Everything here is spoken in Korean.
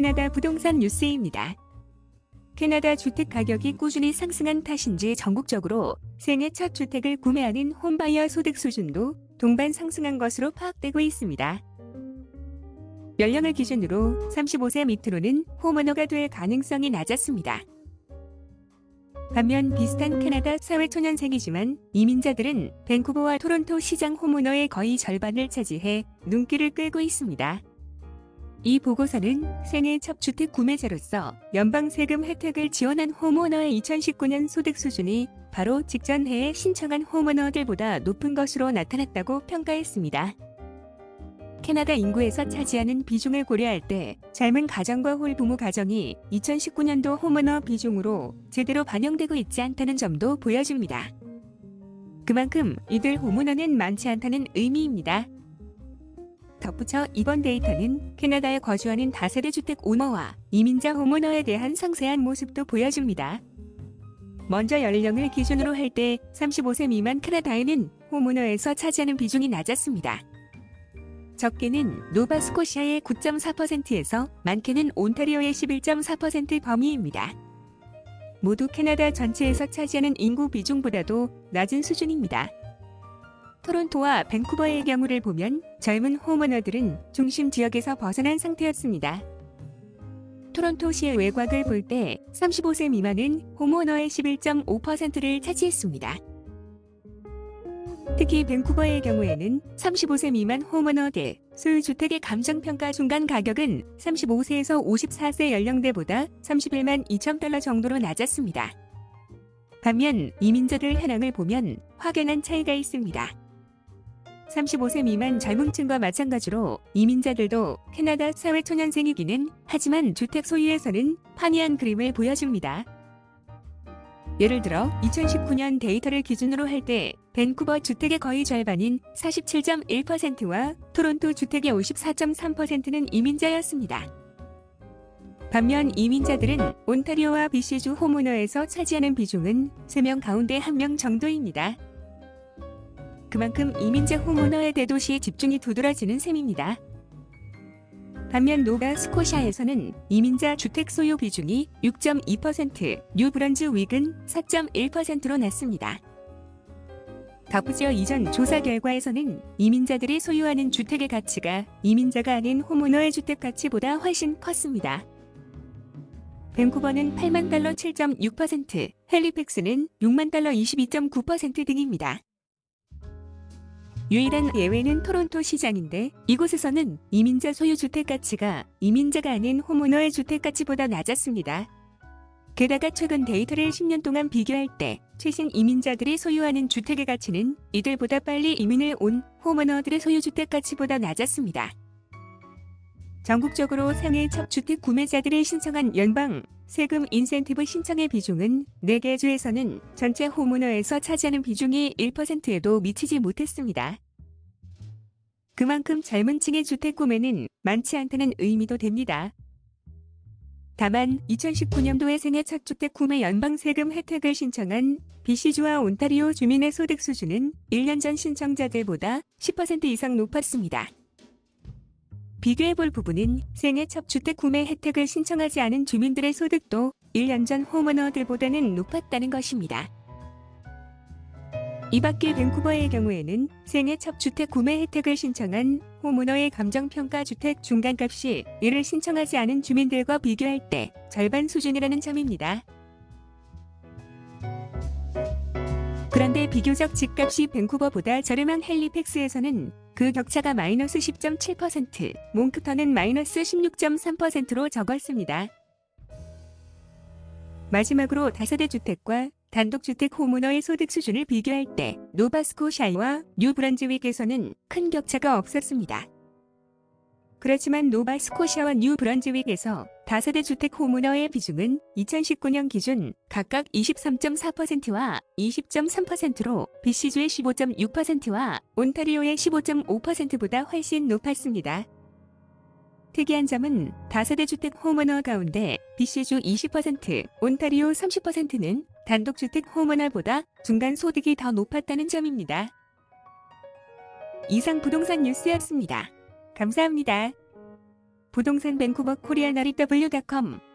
캐나다 부동산 뉴스입니다. 캐나다 주택 가격이 꾸준히 상승한 탓인지 전국적으로 생애 첫 주택을 구매하는 홈바이어 소득 수준도 동반 상승한 것으로 파악되고 있습니다. 연령을 기준으로 35세 밑으로는 홈오너가 될 가능성이 낮았습니다. 반면 비슷한 캐나다 사회초년생이지만 이민자들은 밴쿠버와 토론토 시장 홈오너의 거의 절반을 차지해 눈길을 끌고 있습니다. 이 보고서는 생애 첫 주택 구매자로서 연방 세금 혜택을 지원한 홈오너의 2019년 소득 수준이 바로 직전 해에 신청한 홈오너들보다 높은 것으로 나타났다고 평가했습니다. 캐나다 인구에서 차지하는 비중을 고려할 때 젊은 가정과 홀부모 가정이 2019년도 홈오너 비중으로 제대로 반영되고 있지 않다는 점도 보여줍니다. 그만큼 이들 홈오너는 많지 않다는 의미입니다. 덧붙여 이번 데이터는 캐나다에 거주하는 다세대 주택 오너와 이민자 홈오너에 대한 상세한 모습도 보여줍니다. 먼저 연령을 기준으로 할 때 35세 미만 캐나다에는 홈오너에서 차지하는 비중이 낮았습니다. 적게는 노바스코시아의 9.4%에서 많게는 온타리오의 11.4% 범위입니다. 모두 캐나다 전체에서 차지하는 인구 비중보다도 낮은 수준입니다. 토론토와 밴쿠버의 경우를 보면 젊은 홈오너들은 중심 지역에서 벗어난 상태였습니다. 토론토시의 외곽을 볼 때 35세 미만은 홈오너의 11.5%를 차지했습니다. 특히 밴쿠버의 경우에는 35세 미만 홈오너들 소유주택의 감정평가 중간 가격은 35세에서 54세 연령대보다 31만 2천 달러 정도로 낮았습니다. 반면 이민자들 현황을 보면 확연한 차이가 있습니다. 35세 미만 젊은 층과 마찬가지로 이민자들도 캐나다 사회초년생이기는 하지만 주택 소유에서는 판이한 그림을 보여줍니다. 예를 들어 2019년 데이터를 기준으로 할 때 밴쿠버 주택의 거의 절반인 47.1%와 토론토 주택의 54.3%는 이민자였습니다. 반면 이민자들은 온타리오와 BC주 홈오너에서 차지하는 비중은 3명 가운데 1명 정도입니다. 그만큼 이민자 홈오너의 대도시에 집중이 두드러지는 셈입니다. 반면 노바스코시아에서는 이민자 주택 소유 비중이 6.2%, 뉴브런즈윅은 4.1%로 낮습니다. 덧붙여 이전 조사 결과에서는 이민자들이 소유하는 주택의 가치가 이민자가 아닌 홈오너의 주택 가치보다 훨씬 컸습니다. 밴쿠버는 8만 달러 7.6%, 헬리팩스는 6만 달러 22.9% 등입니다. 유일한 예외는 토론토 시장인데 이곳에서는 이민자 소유 주택 가치가 이민자가 아닌 홈오너의 주택 가치보다 낮았습니다. 게다가 최근 데이터를 10년 동안 비교할 때 최신 이민자들이 소유하는 주택의 가치는 이들보다 빨리 이민을 온 홈오너들의 소유 주택 가치보다 낮았습니다. 전국적으로 생애 첫 주택 구매자들이 신청한 연방 세금 인센티브 신청의 비중은 4개 주에서는 전체 홈오너에서 차지하는 비중이 1%에도 미치지 못했습니다. 그만큼 젊은 층의 주택 구매는 많지 않다는 의미도 됩니다. 다만 2019년도에 생애 첫 주택 구매 연방 세금 혜택을 신청한 BC주와 온타리오 주민의 소득 수준은 1년 전 신청자들보다 10% 이상 높았습니다. 비교해볼 부분은 생애 첫 주택 구매 혜택을 신청하지 않은 주민들의 소득도 1년 전 홈오너들보다는 높았다는 것입니다. 이 밖에 밴쿠버의 경우에는 생애 첫 주택 구매 혜택을 신청한 홈오너의 감정평가 주택 중간값이 이를 신청하지 않은 주민들과 비교할 때 절반 수준이라는 점입니다. 그런데 비교적 집값이 밴쿠버보다 저렴한 헬리팩스에서는 그 격차가 마이너스 10.7%, 몽크턴은 마이너스 16.3%로 적었습니다. 마지막으로 다세대 주택과 단독주택 홈오너의 소득 수준을 비교할 때 노바스코샤이와 뉴브런즈윅에서는 큰 격차가 없었습니다. 그렇지만 노바스코시아와 뉴브런즈윅에서 다세대 주택 홈오너의 비중은 2019년 기준 각각 23.4%와 20.3%로 BC주의 15.6%와 온타리오의 15.5%보다 훨씬 높았습니다. 특이한 점은 다세대 주택 홈오너 가운데 BC주 20%, 온타리오 30%는 단독주택 홈오너보다 중간 소득이 더 높았다는 점입니다. 이상 부동산 뉴스였습니다. 감사합니다. 부동산 밴쿠버 코리아나리W.com